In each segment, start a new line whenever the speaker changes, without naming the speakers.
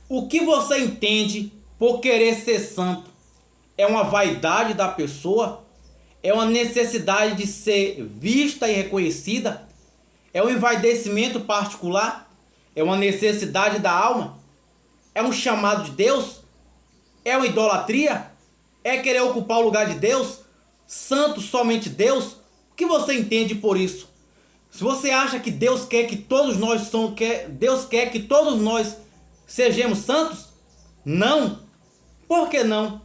O que você entende por querer ser santo? É uma vaidade da pessoa? É uma necessidade de ser vista e reconhecida? É um envaidecimento particular? É uma necessidade da alma? É um chamado de Deus? É uma idolatria? É querer ocupar o lugar de Deus? Santo somente Deus? O que você entende por isso? Se você acha que Deus quer que todos nós Deus quer que todos nós sejamos santos? Não. Por que não?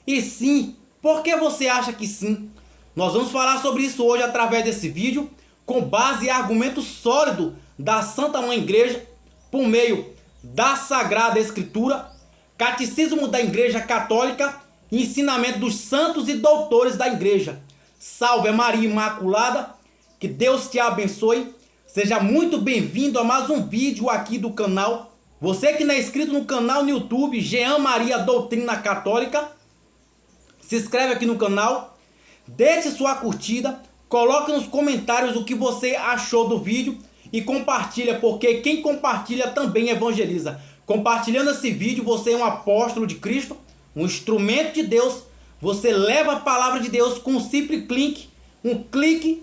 E sim, por que você acha que sim? Nós vamos falar sobre isso hoje através desse vídeo, com base em argumento sólido da Santa Mãe Igreja, por meio da Sagrada Escritura, Catecismo da Igreja Católica e ensinamento dos santos e doutores da Igreja. Salve Maria Imaculada, que Deus te abençoe. Seja muito bem-vindo a mais um vídeo aqui do canal. Você que não é inscrito no canal no YouTube, Jean Maria Doutrina Católica, se inscreve aqui no canal, deixe sua curtida, coloque nos comentários o que você achou do vídeo e compartilha, porque quem compartilha também evangeliza. Compartilhando esse vídeo, você é um apóstolo de Cristo, um instrumento de Deus. Você leva a palavra de Deus com um simples clique,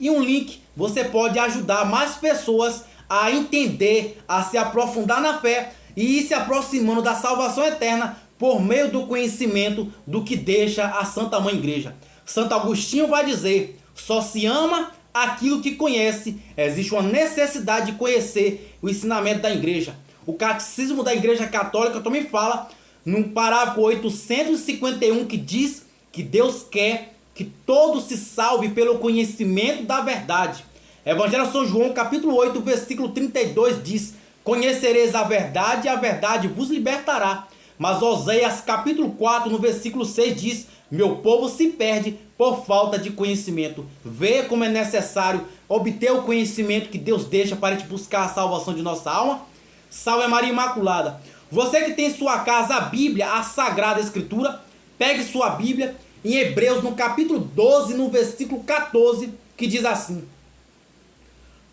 e um link. Você pode ajudar mais pessoas a entender, a se aprofundar na fé e ir se aproximando da salvação eterna por meio do conhecimento do que deixa a Santa Mãe Igreja. Santo Agostinho vai dizer: só se ama aquilo que conhece. Existe uma necessidade de conhecer o ensinamento da Igreja. O Catecismo da Igreja Católica também fala, no parágrafo 851, que diz que Deus quer que todos se salvem pelo conhecimento da verdade. Evangelho de São João, capítulo 8, versículo 32 diz: conhecereis a verdade e a verdade vos libertará. Mas Oséias, capítulo 4, no versículo 6 diz: meu povo se perde por falta de conhecimento. Veja como é necessário obter o conhecimento que Deus deixa para te buscar a salvação de nossa alma. Salve Maria Imaculada. Você que tem em sua casa a Bíblia, a Sagrada Escritura, pegue sua Bíblia em Hebreus, no capítulo 12, no versículo 14, que diz assim: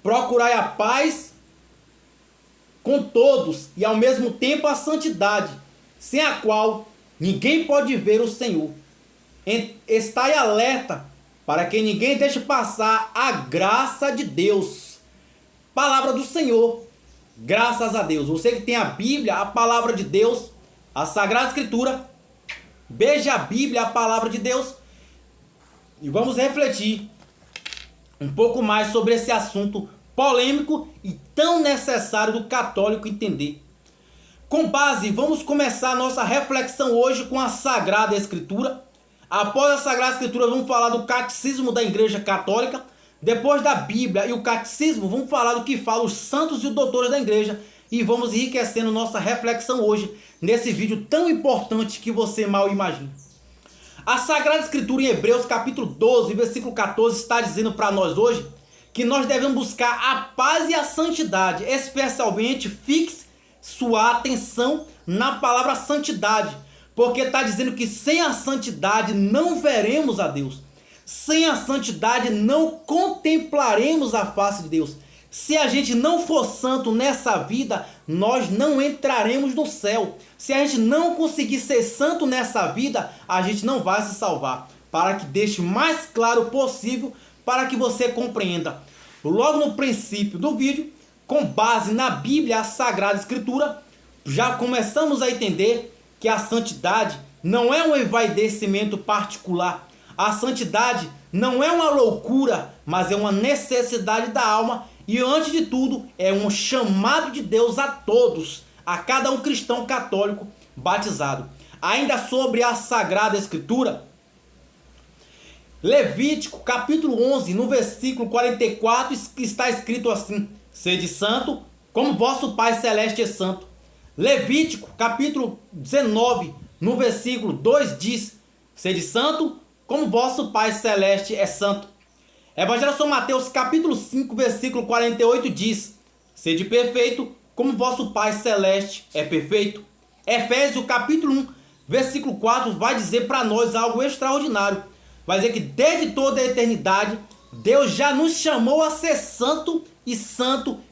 procurai a paz com todos e ao mesmo tempo a santidade, sem a qual ninguém pode ver o Senhor. Estai alerta para que ninguém deixe passar a graça de Deus. Palavra do Senhor. Graças a Deus. Você que tem a Bíblia, a palavra de Deus, a Sagrada Escritura, beije a Bíblia, a palavra de Deus, e vamos refletir um pouco mais sobre esse assunto polêmico e tão necessário do católico entender. Com base, vamos começar a nossa reflexão hoje com a Sagrada Escritura. Após a Sagrada Escritura, vamos falar do Catecismo da Igreja Católica. Depois da Bíblia e o Catecismo, vamos falar do que falam os santos e os doutores da Igreja. E vamos enriquecendo nossa reflexão hoje, nesse vídeo tão importante que você mal imagina. A Sagrada Escritura em Hebreus, capítulo 12, versículo 14, está dizendo para nós hoje que nós devemos buscar a paz e a santidade. Especialmente, fixe sua atenção na palavra santidade, porque está dizendo que sem a santidade não veremos a Deus. Sem a santidade não contemplaremos a face de Deus. Se a gente não for santo nessa vida, nós não entraremos no céu. Se a gente não conseguir ser santo nessa vida, a gente não vai se salvar. Para que deixe mais claro possível, para que você compreenda. Logo no princípio do vídeo, com base na Bíblia, a Sagrada Escritura, já começamos a entender que a santidade não é um envaidecimento particular. A santidade não é uma loucura, mas é uma necessidade da alma e, antes de tudo, é um chamado de Deus a todos, a cada um cristão católico batizado. Ainda sobre a Sagrada Escritura, Levítico, capítulo 11, no versículo 44, está escrito assim: sede santo, como vosso Pai Celeste é santo. Levítico, capítulo 19, no versículo 2 diz: sede santo, como vosso Pai Celeste é santo. Evangelho de São Mateus, capítulo 5, versículo 48 diz: sede perfeito, como vosso Pai Celeste é perfeito. Efésios, capítulo 1, versículo 4, vai dizer para nós algo extraordinário. Vai dizer que desde toda a eternidade, Deus já nos chamou a ser santo e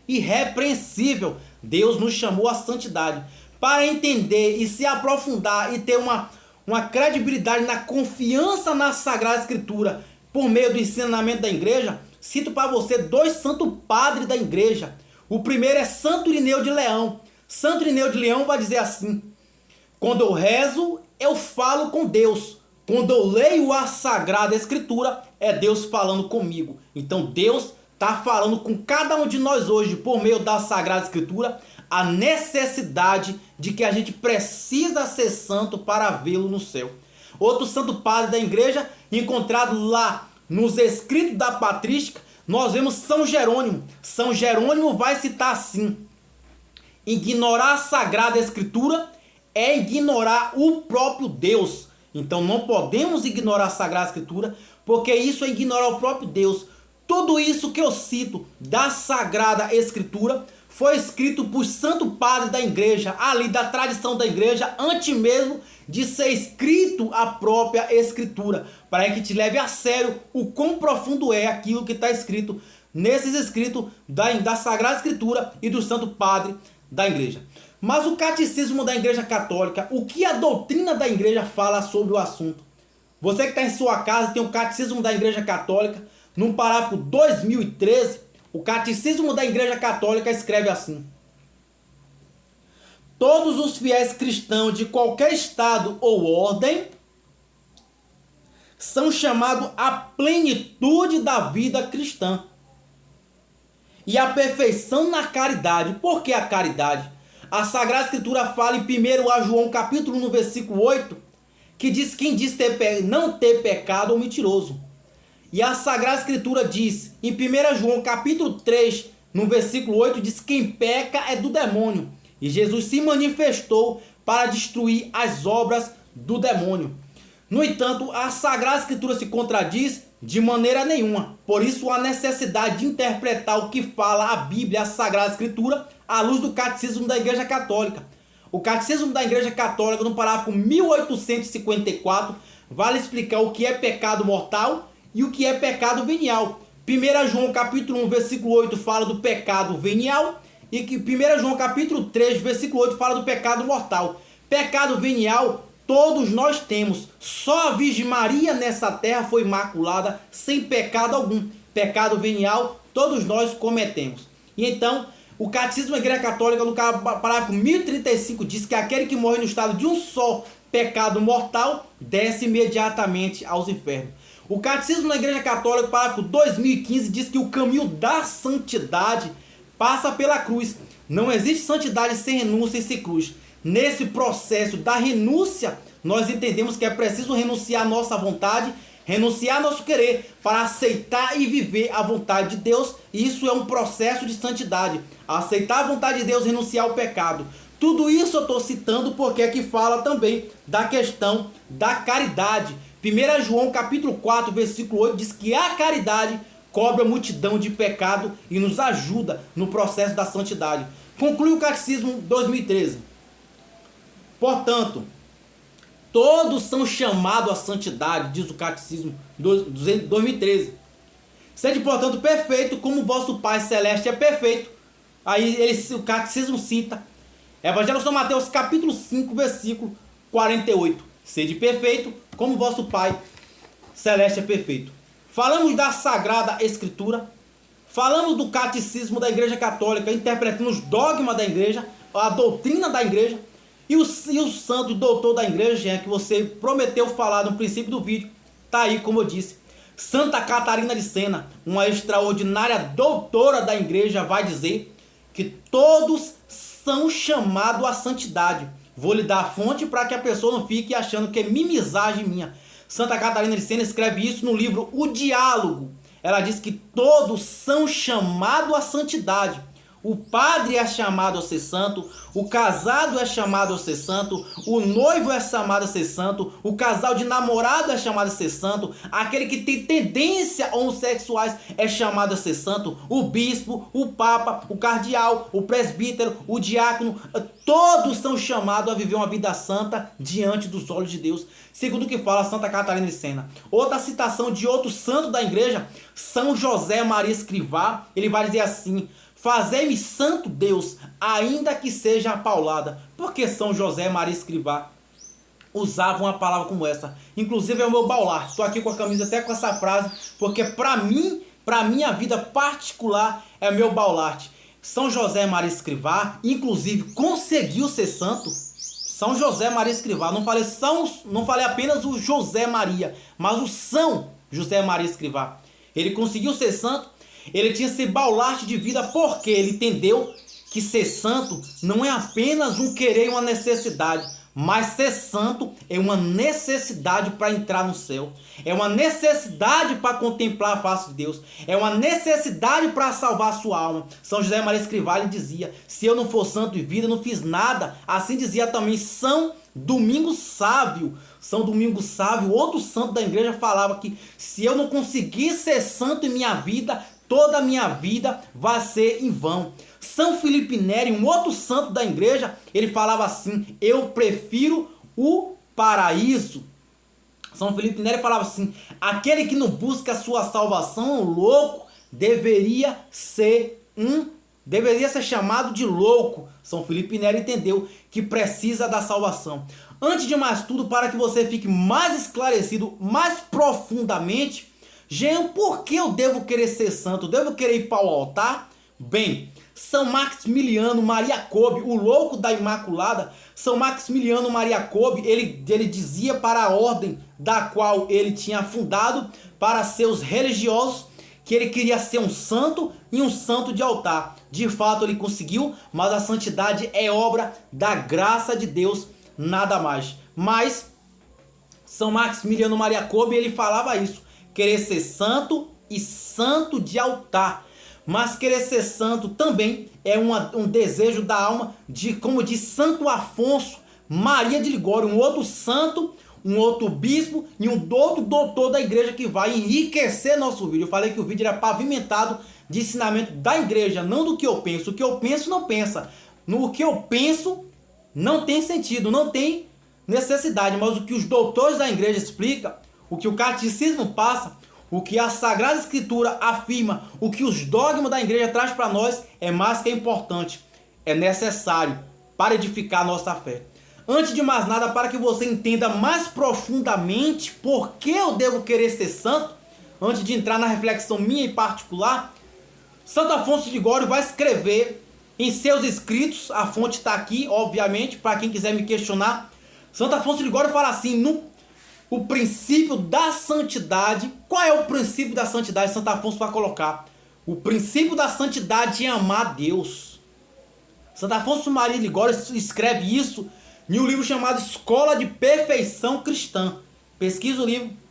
irrepreensível. Deus nos chamou à santidade. para entender e se aprofundar e ter uma credibilidade na confiança na Sagrada Escritura por meio do ensinamento da igreja, cito para você 2 santos padres da igreja. O primeiro é Santo Irineu de Leão. Santo Irineu de Leão vai dizer assim: quando eu rezo, eu falo com Deus. Quando eu leio a Sagrada Escritura, é Deus falando comigo. Então Deus está falando com cada um de nós hoje, por meio da Sagrada Escritura, a necessidade de que a gente precisa ser santo para vê-lo no céu. Outro santo padre da igreja, encontrado lá nos escritos da patrística, nós vemos São Jerônimo. São Jerônimo vai citar assim: ignorar a Sagrada Escritura é ignorar o próprio Deus. Então não podemos ignorar a Sagrada Escritura, porque isso é ignorar o próprio Deus. Tudo isso que eu cito da Sagrada Escritura foi escrito por santo padre da igreja, ali da tradição da igreja, antes mesmo de ser escrito a própria Escritura, para que te leve a sério o quão profundo é aquilo que está escrito nesses escritos da Sagrada Escritura e do santo padre da igreja. Mas o catecismo da igreja católica, o que a doutrina da igreja fala sobre o assunto? Você que está em sua casa tem o catecismo da igreja católica, no parágrafo 2013, o catecismo da igreja católica escreve assim: todos os fiéis cristãos de qualquer estado ou ordem são chamados à plenitude da vida cristã e à perfeição na caridade. Por que a caridade? A Sagrada Escritura fala em 1 João capítulo 1, no versículo 8, que diz: quem diz não ter pecado é um mentiroso. E a Sagrada Escritura diz em 1 João capítulo 3, no versículo 8, diz: quem peca é do demônio. E Jesus se manifestou para destruir as obras do demônio. No entanto, a Sagrada Escritura se contradiz de maneira nenhuma. Por isso, há necessidade de interpretar o que fala a Bíblia, a Sagrada Escritura, à luz do Catecismo da Igreja Católica. O Catecismo da Igreja Católica, no parágrafo 1854, vai explicar o que é pecado mortal e o que é pecado venial. 1 João capítulo 1, versículo 8 fala do pecado venial, e que 1 João capítulo 3, versículo 8 fala do pecado mortal. Pecado venial todos nós temos. Só a Virgem Maria nessa terra foi imaculada sem pecado algum. Pecado venial todos nós cometemos. E então, o Catecismo da Igreja Católica, no parágrafo 1035, diz que aquele que morre no estado de um só pecado mortal desce imediatamente aos infernos. O Catecismo da Igreja Católica, parágrafo 2015, diz que o caminho da santidade passa pela cruz. Não existe santidade sem renúncia e sem cruz. Nesse processo da renúncia, nós entendemos que é preciso renunciar a nossa vontade, renunciar nosso querer, para aceitar e viver a vontade de Deus. E isso é um processo de santidade. Aceitar a vontade de Deus, renunciar ao pecado. Tudo isso eu estou citando porque aqui fala também da questão da caridade. 1 João capítulo 4, versículo 8 diz que a caridade cobre a multidão de pecado e nos ajuda no processo da santidade. Conclui o Catecismo 2013. Portanto, todos são chamados à santidade, diz o Catecismo 2013. Sede, portanto, perfeito, como vosso Pai Celeste é perfeito. Aí o Catecismo cita Evangelho de São Mateus, capítulo 5, versículo 48. Sede perfeito, como vosso Pai Celeste é perfeito. Falamos da Sagrada Escritura, falamos do Catecismo da Igreja Católica, interpretando os dogmas da Igreja, a doutrina da Igreja, e o santo doutor da Igreja, que você prometeu falar no princípio do vídeo, está aí, como eu disse. Santa Catarina de Sena, uma extraordinária doutora da Igreja, vai dizer que todos são chamados à santidade. Vou lhe dar a fonte para que a pessoa não fique achando que é mimizagem minha. Santa Catarina de Sena escreve isso no livro O Diálogo. Ela diz que todos são chamados à santidade. O padre é chamado a ser santo, o casado é chamado a ser santo, o noivo é chamado a ser santo, o casal de namorado é chamado a ser santo, aquele que tem tendência homossexuais é chamado a ser santo, o bispo, o papa, o cardeal, o presbítero, o diácono, todos são chamados a viver uma vida santa diante dos olhos de Deus, segundo o que fala Santa Catarina de Sena. Outra citação de outro santo da igreja, São José Maria Escrivá, ele vai dizer assim: Fazei-me santo, Deus, ainda que seja a paulada. Porque São José Maria Escrivá usava uma palavra como essa. Inclusive é o meu baluarte. Estou aqui com a camisa até com essa frase, porque para mim, para minha vida particular, é meu baluarte. São José Maria Escrivá, inclusive, conseguiu ser santo. São José Maria Escrivá. Não falei apenas o José Maria, mas o São José Maria Escrivá. Ele conseguiu ser santo. Ele tinha esse baluarte de vida porque ele entendeu que ser santo não é apenas um querer e uma necessidade, mas ser santo é uma necessidade para entrar no céu. É uma necessidade para contemplar a face de Deus. É uma necessidade para salvar a sua alma. São José Maria Escrivá lhe dizia: se eu não for santo de vida, eu não fiz nada. Assim dizia também São Domingos Sávio. São Domingos Sávio, outro santo da igreja, falava que se eu não conseguir ser santo em minha vida, toda a minha vida vai ser em vão. São Felipe Neri, um outro santo da igreja, ele falava assim: eu prefiro o paraíso. São Felipe Neri falava assim: aquele que não busca a sua salvação, o louco, deveria ser chamado de louco. São Felipe Neri entendeu que precisa da salvação. Antes de mais tudo, para que você fique mais esclarecido, mais profundamente, Jean, por que eu devo querer ser santo? Eu devo querer ir para o altar? Bem, São Maximiliano Maria Kolbe, o louco da Imaculada, São Maximiliano Maria Kolbe, ele dizia para a ordem da qual ele tinha fundado, para seus religiosos, que ele queria ser um santo e um santo de altar. De fato ele conseguiu, mas a santidade é obra da graça de Deus, nada mais. Mas São Maximiliano Maria Kolbe, ele falava isso: querer ser santo e santo de altar. Mas querer ser santo também é um desejo da alma, como diz Santo Afonso Maria de Ligório, um outro santo, um outro bispo e um outro doutor da igreja que vai enriquecer nosso vídeo. Eu falei que o vídeo era pavimentado de ensinamento da igreja, não do que eu penso. O que eu penso não pensa. No que eu penso não tem sentido, não tem necessidade. Mas o que os doutores da igreja explicam, o que o catecismo passa, o que a Sagrada Escritura afirma, o que os dogmas da igreja traz para nós, é mais que importante. É necessário para edificar a nossa fé. Antes de mais nada, para que você entenda mais profundamente por que eu devo querer ser santo, antes de entrar na reflexão minha em particular, Santo Afonso de Ligório vai escrever em seus escritos, a fonte está aqui, obviamente, para quem quiser me questionar. Santo Afonso de Ligório fala assim: o princípio da santidade. Qual é o princípio da santidade? Santo Afonso vai colocar: o princípio da santidade é amar a Deus. Santo Afonso Maria de Ligório escreve isso em um livro chamado Escola de Perfeição Cristã. Pesquisa o livro.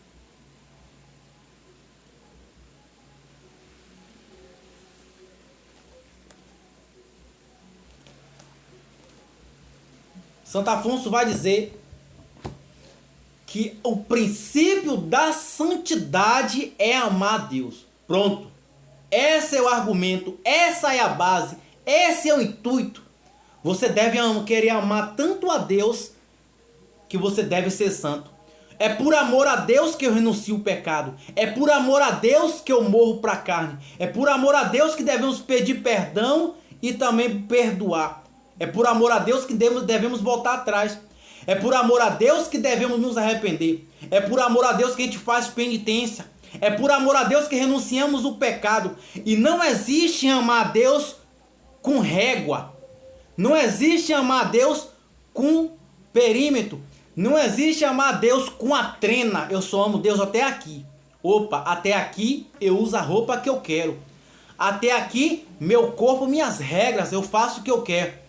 Santo Afonso vai dizer que o princípio da santidade é amar a Deus. Pronto. Esse é o argumento, essa é a base, esse é o intuito. Você deve querer amar tanto a Deus que você deve ser santo. É por amor a Deus que eu renuncio o pecado. É por amor a Deus que eu morro para a carne. É por amor a Deus que devemos pedir perdão e também perdoar. É por amor a Deus que devemos voltar atrás. É por amor a Deus que devemos nos arrepender. É por amor a Deus que a gente faz penitência. É por amor a Deus que renunciamos o pecado. E não existe amar a Deus com régua. Não existe amar a Deus com perímetro. Não existe amar a Deus com a trena. Eu só amo Deus até aqui. Opa, até aqui eu uso a roupa que eu quero. Até aqui, meu corpo, minhas regras, eu faço o que eu quero.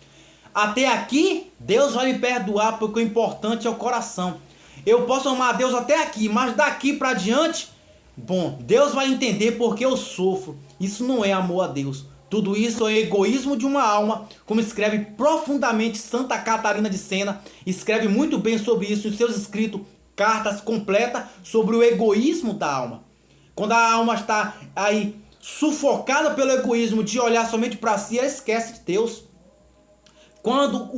Até aqui, Deus vai me perdoar, porque o importante é o coração. Eu posso amar a Deus até aqui, mas daqui para diante, bom, Deus vai entender porque eu sofro. Isso não é amor a Deus. Tudo isso é egoísmo de uma alma, como escreve profundamente Santa Catarina de Sena. Escreve muito bem sobre isso em seus escritos, cartas completas sobre o egoísmo da alma. Quando a alma está aí sufocada pelo egoísmo de olhar somente para si, ela esquece de Deus. Quando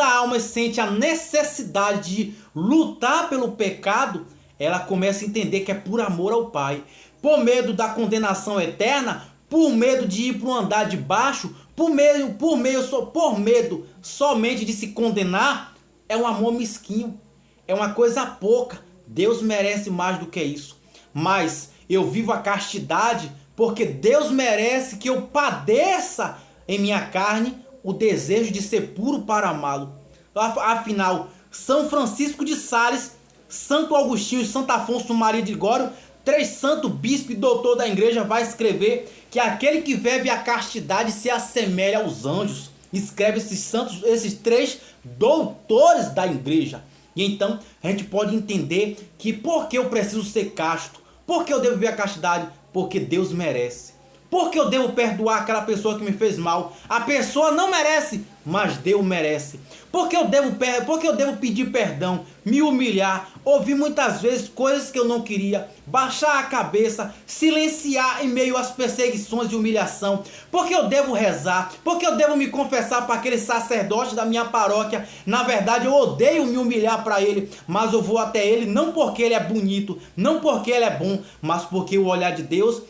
a alma sente a necessidade de lutar pelo pecado, ela começa a entender que é por amor ao Pai. Por medo da condenação eterna, por medo de ir para um andar de baixo, por medo somente de se condenar, é um amor mesquinho, é uma coisa pouca. Deus merece mais do que isso. Mas eu vivo a castidade porque Deus merece que eu padeça em minha carne o desejo de ser puro para amá-lo. Afinal, São Francisco de Sales, Santo Agostinho e Santo Afonso Maria de Ligório, 3 santos bispos e doutor da igreja, vai escrever que aquele que vive a castidade se assemelha aos anjos. Escreve esses 3 doutores da igreja. E então a gente pode entender que por que eu preciso ser casto? Por que eu devo viver a castidade? Porque Deus merece. Por que eu devo perdoar aquela pessoa que me fez mal? A pessoa não merece, mas Deus merece. Por que eu devo pedir perdão, me humilhar, ouvir muitas vezes coisas que eu não queria, baixar a cabeça, silenciar em meio às perseguições e humilhação? Por que eu devo rezar? Por que eu devo me confessar para aquele sacerdote da minha paróquia? Na verdade, eu odeio me humilhar para ele, mas eu vou até ele não porque ele é bonito, não porque ele é bom, mas porque o olhar de Deus,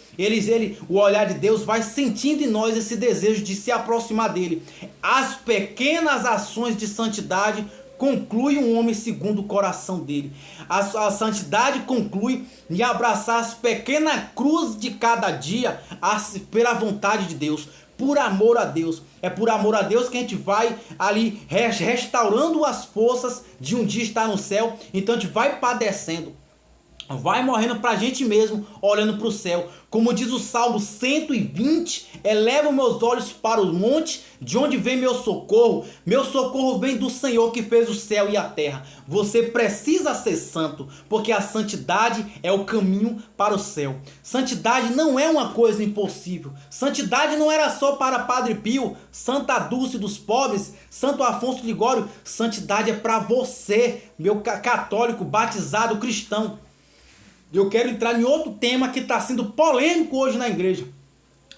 o olhar de Deus vai sentindo em nós esse desejo de se aproximar dele. As pequenas ações de santidade conclui um homem segundo o coração dele. A santidade conclui em abraçar as pequenas cruzes de cada dia pela vontade de Deus, por amor a Deus. É por amor a Deus que a gente vai ali restaurando as forças de um dia estar no céu. Então a gente vai padecendo, vai morrendo para a gente mesmo, olhando para o céu. Como diz o Salmo 120, elevo meus olhos para os montes, de onde vem meu socorro? Meu socorro vem do Senhor que fez o céu e a terra. Você precisa ser santo, porque a santidade é o caminho para o céu. Santidade não é uma coisa impossível. Santidade não era só para Padre Pio, Santa Dulce dos pobres, Santo Afonso de Ligório. Santidade é para você, meu católico, batizado, cristão. Eu quero entrar em outro tema que está sendo polêmico hoje na igreja.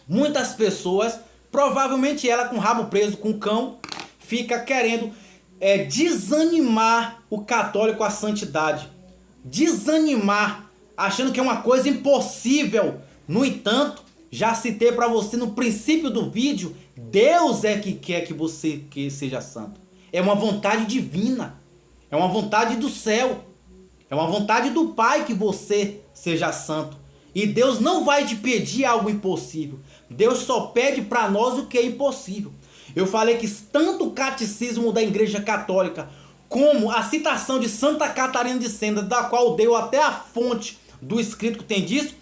Muitas pessoas, provavelmente ela com o rabo preso, com o cão, fica querendo desanimar o católico à santidade. Desanimar, achando que é uma coisa impossível. No entanto, já citei para você no princípio do vídeo, Deus é que quer que você seja santo. É uma vontade divina, é uma vontade do céu. É uma vontade do Pai que você seja santo. E Deus não vai te pedir algo impossível. Deus só pede para nós o que é impossível. Eu falei que tanto o catecismo da Igreja Católica como a citação de Santa Catarina de Sena, da qual deu até a fonte do escrito que tem disso,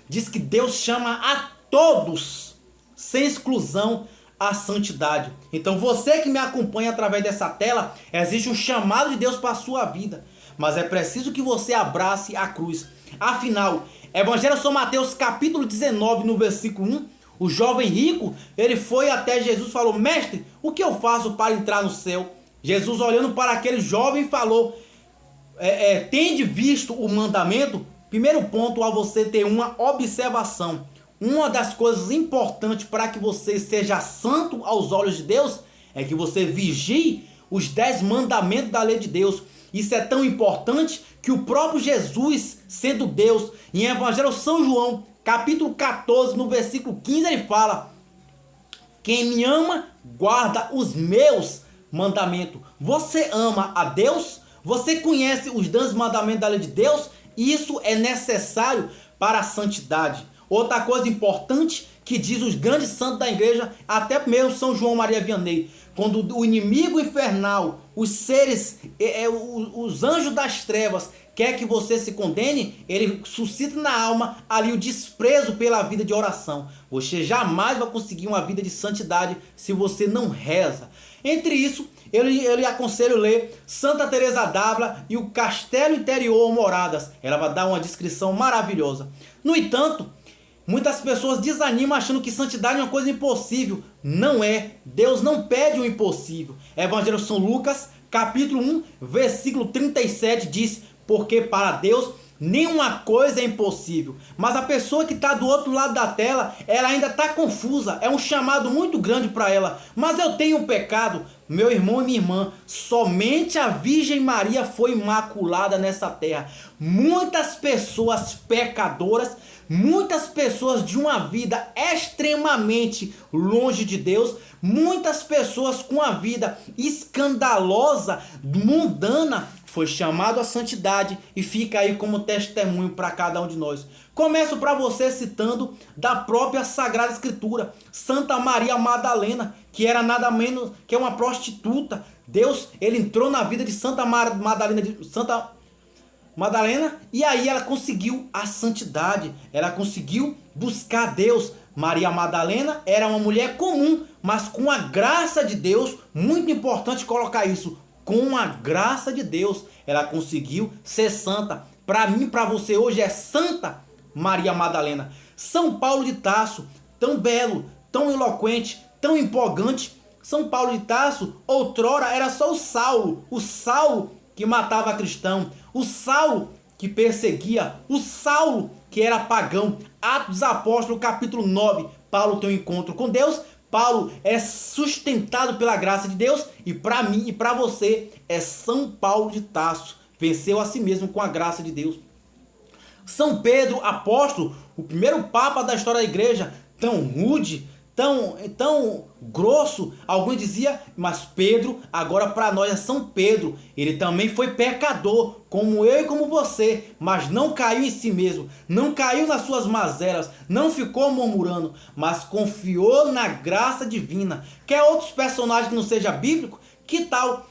diz que Deus chama a todos, sem exclusão, a santidade. Então você que me acompanha através dessa tela, existe um chamado de Deus para a sua vida. Mas é preciso que você abrace a cruz. Afinal, Evangelho de São Mateus capítulo 19, no versículo 1, o jovem rico, ele foi até Jesus e falou: mestre, o que eu faço para entrar no céu? Jesus, olhando para aquele jovem, falou: tende visto o mandamento? Primeiro ponto, a você ter uma observação. Uma das coisas importantes para que você seja santo aos olhos de Deus é que você vigie os 10 mandamentos da lei de Deus. Isso é tão importante que o próprio Jesus, sendo Deus, em Evangelho de São João, capítulo 14, no versículo 15, ele fala: quem me ama, guarda os meus mandamentos. Você ama a Deus? Você conhece os 10 mandamentos da lei de Deus? Isso é necessário para a santidade. Outra coisa importante que diz os grandes santos da igreja, até mesmo São João Maria Vianney: quando o inimigo infernal, os seres, os anjos das trevas, quer que você se condene, ele suscita na alma ali o desprezo pela vida de oração. Você jamais vai conseguir uma vida de santidade se você não reza. Entre isso, eu lhe aconselho ler Santa Teresa d'Ávila e o Castelo Interior Moradas. Ela vai dar uma descrição maravilhosa. No entanto, muitas pessoas desanimam achando que santidade é uma coisa impossível. Não é. Deus não pede o impossível. Evangelho de São Lucas, capítulo 1, versículo 37 diz: porque para Deus Nenhuma coisa é impossível. Mas a pessoa que está do outro lado da tela, ela ainda está confusa. É um chamado muito grande para ela. Mas eu tenho um pecado. Meu irmão e minha irmã, somente a Virgem Maria foi imaculada nessa terra. Muitas pessoas pecadoras, muitas pessoas de uma vida extremamente longe de Deus, muitas pessoas com a vida escandalosa, mundana, foi chamado à santidade e fica aí como testemunho para cada um de nós. Começo para você citando da própria Sagrada Escritura, Santa Maria Madalena, que era nada menos que uma prostituta. Deus, ele entrou na vida de Santa Madalena, e aí ela conseguiu a santidade, ela conseguiu buscar Deus. Maria Madalena era uma mulher comum, mas com a graça de Deus, muito importante colocar isso, com a graça de Deus, ela conseguiu ser santa. Para mim, para você hoje é Santa Maria Madalena. São Paulo de Tarso, tão belo, tão eloquente, tão empolgante. São Paulo de Tarso, outrora era só o Saulo que matava cristão, o Saulo que perseguia, o Saulo que era pagão. Atos dos Apóstolos, capítulo 9, Paulo tem um encontro com Deus. Paulo é sustentado pela graça de Deus, e para mim e para você é São Paulo de Tarso. Venceu a si mesmo com a graça de Deus. São Pedro, apóstolo, o primeiro papa da história da igreja, tão rude, tão grosso, alguns diziam, mas Pedro, agora para nós é São Pedro, ele também foi pecador, como eu e como você, mas não caiu em si mesmo, não caiu nas suas mazelas, não ficou murmurando, mas confiou na graça divina. Quer outros personagens que não seja bíblico? Que tal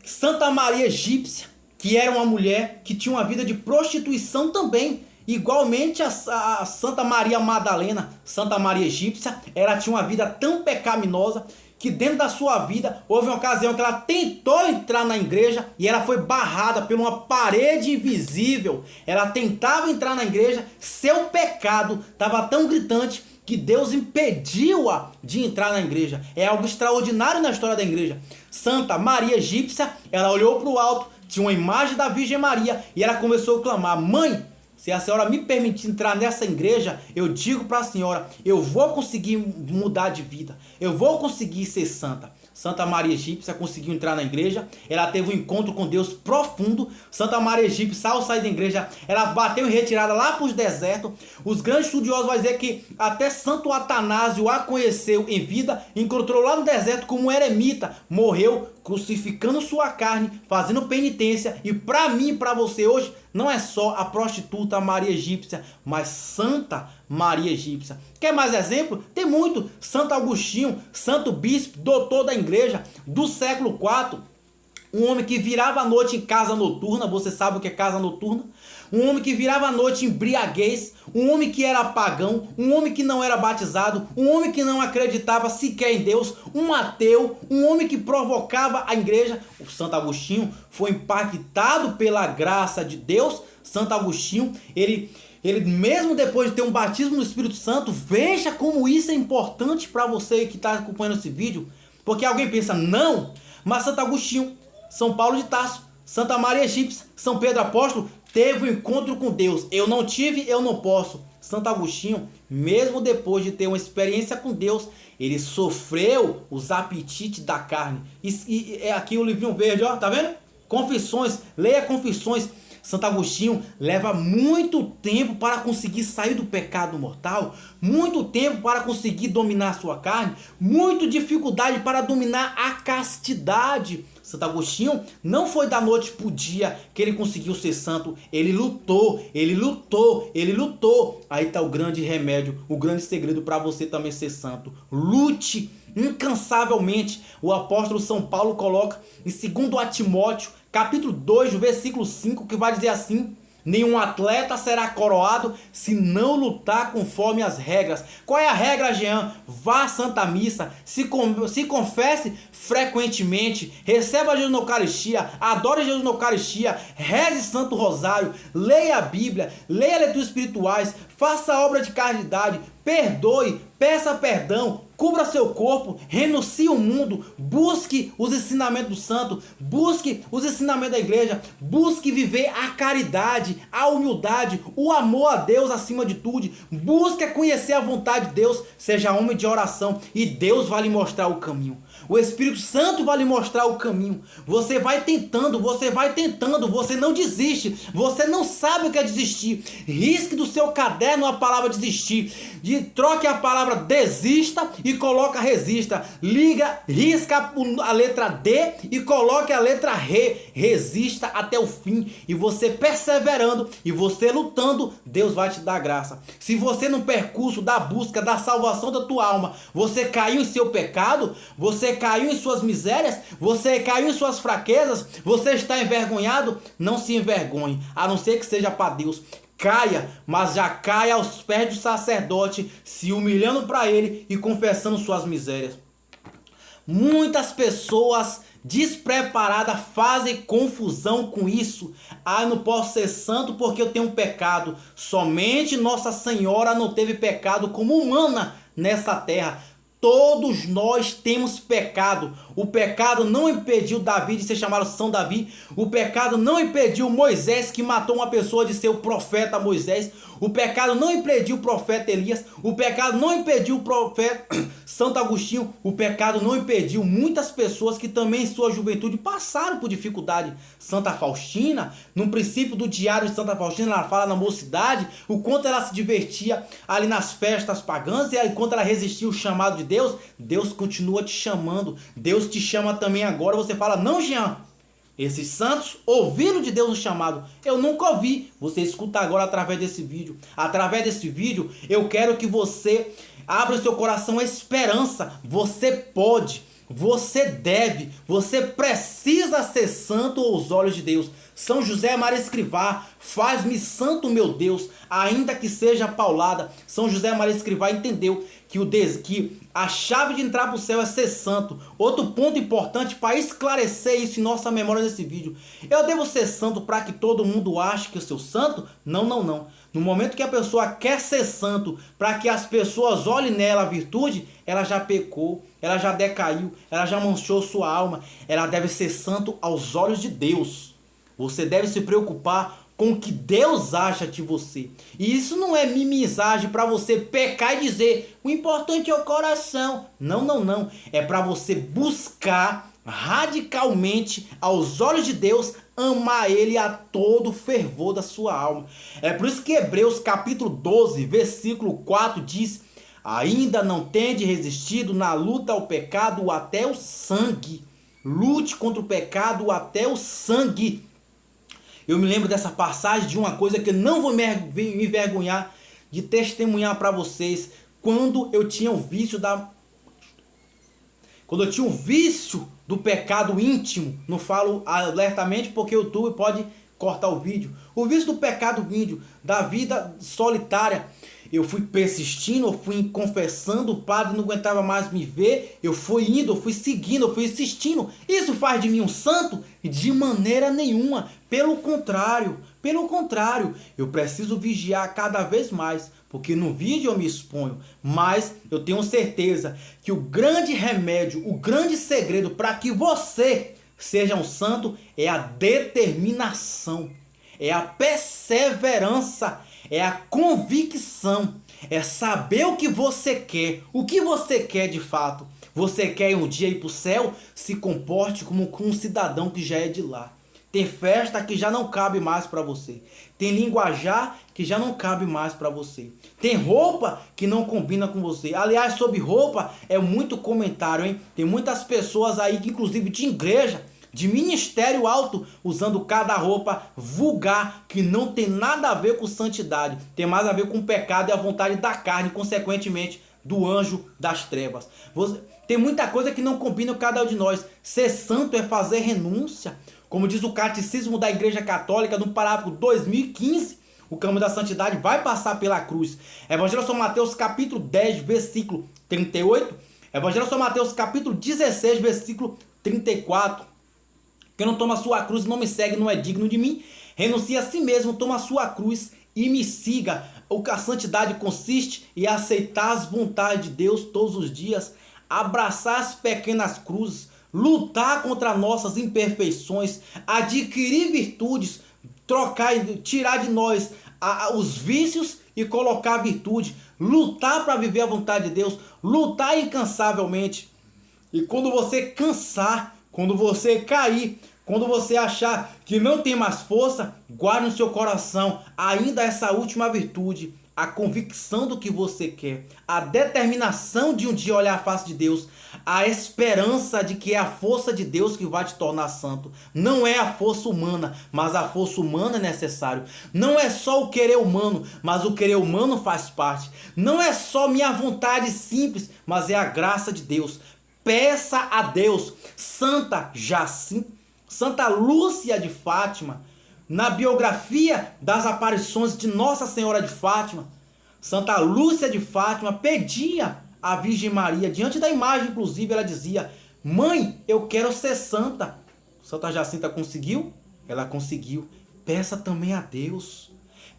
Santa Maria Egípcia, que era uma mulher que tinha uma vida de prostituição também, igualmente a Santa Maria Madalena. Santa Maria Egípcia, ela tinha uma vida tão pecaminosa que dentro da sua vida houve uma ocasião que ela tentou entrar na igreja e ela foi barrada por uma parede invisível. Ela tentava entrar na igreja, seu pecado estava tão gritante que Deus impediu-a de entrar na igreja. É algo extraordinário na história da igreja. Santa Maria Egípcia, ela olhou para o alto, tinha uma imagem da Virgem Maria e ela começou a clamar: mãe, se a senhora me permitir entrar nessa igreja, eu digo para a senhora, eu vou conseguir mudar de vida, eu vou conseguir ser santa. Santa Maria Egípcia conseguiu entrar na igreja, ela teve um encontro com Deus profundo. Santa Maria Egípcia, ao sair da igreja, ela bateu em retirada lá para os desertos. Os grandes estudiosos vão dizer que até Santo Atanásio a conheceu em vida, encontrou lá no deserto como eremita, morreu crucificando sua carne, fazendo penitência. E para mim e para você hoje, não é só a prostituta Maria Egípcia, mas Santa Maria Egípcia. Quer mais exemplo? Tem muito. Santo Agostinho, santo bispo, doutor da igreja do século IV. Um homem que virava a noite em casa noturna. Você sabe o que é casa noturna? Um homem que virava a noite em embriaguez. Um homem que era pagão. Um homem que não era batizado. Um homem que não acreditava sequer em Deus. Um ateu. Um homem que provocava a igreja. O Santo Agostinho foi impactado pela graça de Deus. Santo Agostinho, ele mesmo depois de ter um batismo no Espírito Santo, veja como isso é importante para você que está acompanhando esse vídeo. Porque alguém pensa, não, mas Santo Agostinho, São Paulo de Tarso, Santa Maria Egípcia, São Pedro Apóstolo, teve um encontro com Deus. Eu não tive, eu não posso. Santo Agostinho, mesmo depois de ter uma experiência com Deus, ele sofreu os apetites da carne. E é aqui o livrinho verde, ó, tá vendo? Confissões, leia Confissões. Santo Agostinho leva muito tempo para conseguir sair do pecado mortal, muito tempo para conseguir dominar a sua carne, muita dificuldade para dominar a castidade. Santo Agostinho não foi da noite para o dia que ele conseguiu ser santo. Ele lutou, ele lutou, ele lutou. Aí está o grande remédio, o grande segredo para você também ser santo. Lute incansavelmente. O apóstolo São Paulo coloca em 2 Timóteo, capítulo 2, versículo 5, que vai dizer assim: nenhum atleta será coroado se não lutar conforme as regras. Qual é a regra, Jean? Vá à Santa Missa, se confesse frequentemente, receba Jesus na Eucaristia, adore Jesus na Eucaristia, reze Santo Rosário, leia a Bíblia, leia leituras espirituais, faça obra de caridade, perdoe, peça perdão, cubra seu corpo, renuncie o mundo, busque os ensinamentos do santo, busque os ensinamentos da igreja, busque viver a caridade, a humildade, o amor a Deus acima de tudo, busque conhecer a vontade de Deus, seja homem de oração e Deus vai lhe mostrar o caminho. O Espírito Santo vai lhe mostrar o caminho. Você vai tentando, você não desiste, você não sabe o que é desistir. Risque do seu caderno a palavra desistir. Troque a palavra desista e coloca resista. Risca a letra D e coloque a letra R. Resista até o fim. E você perseverando e você lutando, Deus vai te dar graça. Se você no percurso da busca da salvação da tua alma, você caiu em seu pecado, você caiu em suas misérias, você caiu em suas fraquezas, você está envergonhado, não se envergonhe, a não ser que seja para Deus. Caia, mas já caia aos pés do sacerdote, se humilhando para ele e confessando suas misérias. Muitas pessoas despreparadas fazem confusão com isso. Eu não posso ser santo porque eu tenho pecado. Somente Nossa Senhora não teve pecado como humana nessa terra. Todos nós temos pecado. O pecado não impediu Davi de ser chamado São Davi. O pecado não impediu Moisés, que matou uma pessoa, de ser o profeta Moisés. O pecado não impediu o profeta Elias. O pecado não impediu o profeta Santo Agostinho. O pecado não impediu muitas pessoas que também em sua juventude passaram por dificuldade. Santa Faustina, no princípio do diário de Santa Faustina, ela fala na mocidade o quanto ela se divertia ali nas festas pagãs, e aí, quanto ela resistia ao chamado de Deus. Deus continua te chamando. Deus te chama também agora. Você fala: não, Jean, esses santos ouviram de Deus o chamado. Eu nunca ouvi. Você escuta agora através desse vídeo. Através desse vídeo eu quero que você abra o seu coração à esperança. Você pode, você deve, você precisa ser santo aos olhos de Deus. São José Maria Escrivá, faz-me santo, meu Deus, ainda que seja paulada. São José Maria Escrivá entendeu que a chave de entrar para o céu é ser santo. Outro ponto importante para esclarecer isso em nossa memória nesse vídeo: eu devo ser santo para que todo mundo ache que eu sou santo? Não, não, não. No momento que a pessoa quer ser santo, para que as pessoas olhem nela a virtude, ela já pecou, ela já decaiu, ela já manchou sua alma. Ela deve ser santo aos olhos de Deus. Você deve se preocupar com o que Deus acha de você. E isso não é mimizagem para você pecar e dizer: o importante é o coração. Não, não, não. É para você buscar radicalmente, aos olhos de Deus, amar Ele a todo o fervor da sua alma. É por isso que Hebreus capítulo 12, versículo 4 diz: ainda não tende resistido na luta ao pecado até o sangue. Lute contra o pecado até o sangue. Eu me lembro dessa passagem de uma coisa que eu não vou me envergonhar de testemunhar para vocês. Quando eu tinha o vício do pecado íntimo, não falo alertamente porque o YouTube pode cortar o vídeo. O vício do pecado íntimo, da vida solitária. Eu fui persistindo, eu fui confessando, o padre não aguentava mais me ver, eu fui indo, eu fui seguindo, eu fui insistindo. Isso faz de mim um santo? De maneira nenhuma. Pelo contrário, eu preciso vigiar cada vez mais, porque no vídeo eu me exponho, mas eu tenho certeza que o grande remédio, o grande segredo para que você seja um santo é a determinação, é a perseverança, é a convicção, é saber o que você quer de fato. Você quer um dia ir para o céu? Se comporte como um cidadão que já é de lá. Tem festa que já não cabe mais para você. Tem linguajar que já não cabe mais para você. Tem roupa que não combina com você. Aliás, sobre roupa é muito comentário, hein? Tem muitas pessoas aí, que inclusive de igreja, de ministério alto, usando cada roupa vulgar, que não tem nada a ver com santidade. Tem mais a ver com o pecado e a vontade da carne, consequentemente do anjo das trevas. Tem muita coisa que não combina com cada um de nós. Ser santo é fazer renúncia. Como diz o Catecismo da Igreja Católica, no parágrafo 2015, o caminho da santidade vai passar pela cruz. Evangelho de São Mateus, capítulo 10, versículo 38. Evangelho de São Mateus, capítulo 16, versículo 34. Quem não toma a sua cruz não me segue, não é digno de mim. Renuncia a si mesmo, toma a sua cruz e me siga. A santidade consiste em aceitar as vontades de Deus todos os dias, abraçar as pequenas cruzes, lutar contra nossas imperfeições, adquirir virtudes, trocar e tirar de nós os vícios e colocar a virtude, lutar para viver a vontade de Deus, lutar incansavelmente. E quando você cansar, quando você cair, quando você achar que não tem mais força, guarde no seu coração ainda essa última virtude, a convicção do que você quer, a determinação de um dia olhar a face de Deus, a esperança de que é a força de Deus que vai te tornar santo. Não é a força humana, mas a força humana é necessário. Não é só o querer humano, mas o querer humano faz parte. Não é só minha vontade simples, mas é a graça de Deus. Peça a Deus. Santa Jacinta, Santa Lúcia de Fátima, na biografia das aparições de Nossa Senhora de Fátima, Santa Lúcia de Fátima pedia à Virgem Maria, diante da imagem inclusive, ela dizia: mãe, eu quero ser santa. Santa Jacinta conseguiu? Ela conseguiu. Peça também a Deus.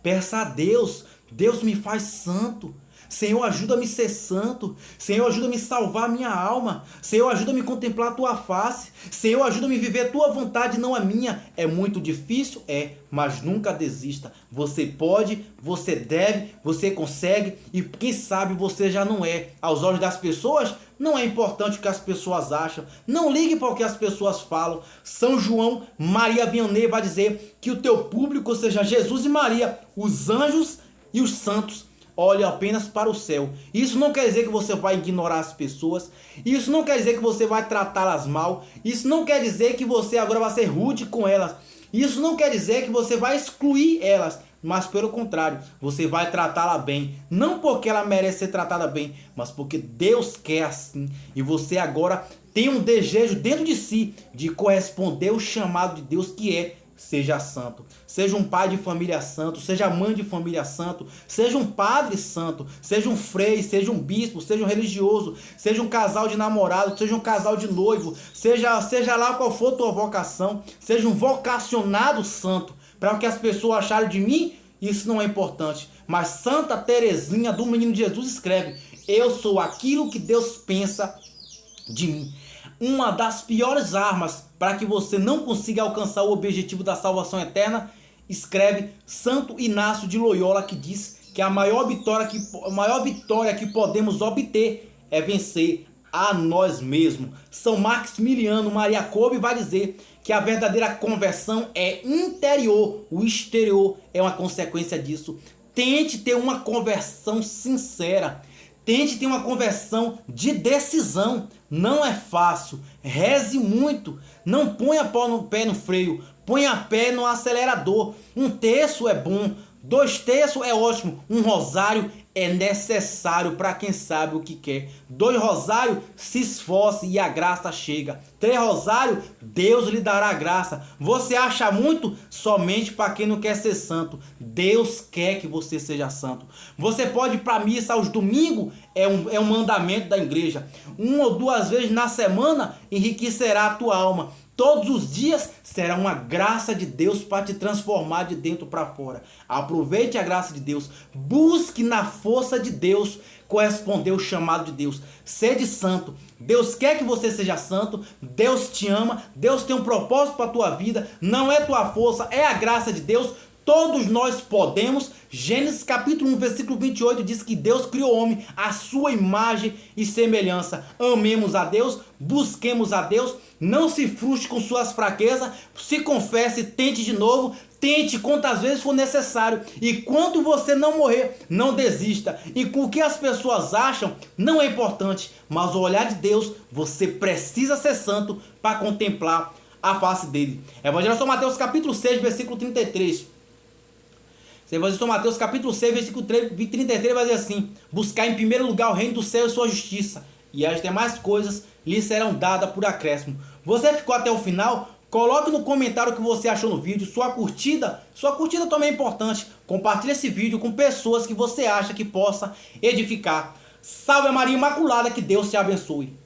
Peça a Deus. Deus me faz santo. Senhor, ajuda-me a ser santo. Senhor, ajuda-me a salvar a minha alma. Senhor, ajuda-me a contemplar a tua face. Senhor, ajuda-me a viver a tua vontade, não a minha. É muito difícil? É, mas nunca desista. Você pode, você deve, você consegue e quem sabe você já não é. Aos olhos das pessoas, não é importante o que as pessoas acham. Não ligue para o que as pessoas falam. São João Maria Vianney vai dizer que o teu público seja Jesus e Maria, os anjos e os santos. Olhe apenas para o céu. Isso não quer dizer que você vai ignorar as pessoas. Isso não quer dizer que você vai tratá-las mal. Isso não quer dizer que você agora vai ser rude com elas. Isso não quer dizer que você vai excluir elas. Mas pelo contrário, você vai tratá-la bem. Não porque ela merece ser tratada bem, mas porque Deus quer assim. E você agora tem um desejo dentro de si de corresponder ao chamado de Deus, que é: seja santo. Seja um pai de família santo, seja mãe de família santo, seja um padre santo, seja um frei, seja um bispo, seja um religioso, seja um casal de namorado, seja um casal de noivo, seja lá qual for a tua vocação, seja um vocacionado santo. Para o que as pessoas acharem de mim, isso não é importante. Mas Santa Teresinha do Menino Jesus escreve: eu sou aquilo que Deus pensa de mim. Uma das piores armas para que você não consiga alcançar o objetivo da salvação eterna, escreve Santo Inácio de Loyola, que diz que a maior vitória que podemos obter é vencer a nós mesmos. São Maximiliano Maria Kolbe vai dizer que a verdadeira conversão é interior, o exterior é uma consequência disso. Tente ter uma conversão sincera. Tente ter uma conversão de decisão. Não é fácil. Reze muito. Não ponha pé no freio. Ponha pé no acelerador. 1/3 é bom. 2/3 é ótimo. Um rosário é necessário para quem sabe o que quer. 2 rosários, se esforce e a graça chega. 3 rosários, Deus lhe dará graça. Você acha muito? Somente para quem não quer ser santo. Deus quer que você seja santo. Você pode ir para a missa aos domingos, é um mandamento da igreja. 1 ou 2 vezes na semana enriquecerá a tua alma. Todos os dias será uma graça de Deus para te transformar de dentro para fora. Aproveite a graça de Deus. Busque na força de Deus corresponder ao chamado de Deus. Sede santo. Deus quer que você seja santo. Deus te ama. Deus tem um propósito para a tua vida. Não é tua força, é a graça de Deus. Todos nós podemos. Gênesis capítulo 1, versículo 28 diz que Deus criou o homem à sua imagem e semelhança. Amemos a Deus, busquemos a Deus, não se frustre com suas fraquezas, se confesse, tente de novo, tente quantas vezes for necessário. E quando você não morrer, não desista. E com o que as pessoas acham não é importante, mas o olhar de Deus, você precisa ser santo para contemplar a face dele. Evangelho de São Mateus capítulo 6, versículo 33. Evangelho de São Mateus capítulo 6, versículo 33 vai dizer assim: buscar em primeiro lugar o reino do céu e sua justiça, e as demais coisas lhe serão dadas por acréscimo. Você ficou até o final? Coloque no comentário o que você achou no vídeo, sua curtida também é importante. Compartilhe esse vídeo com pessoas que você acha que possa edificar. Salve a Maria Imaculada, que Deus te abençoe.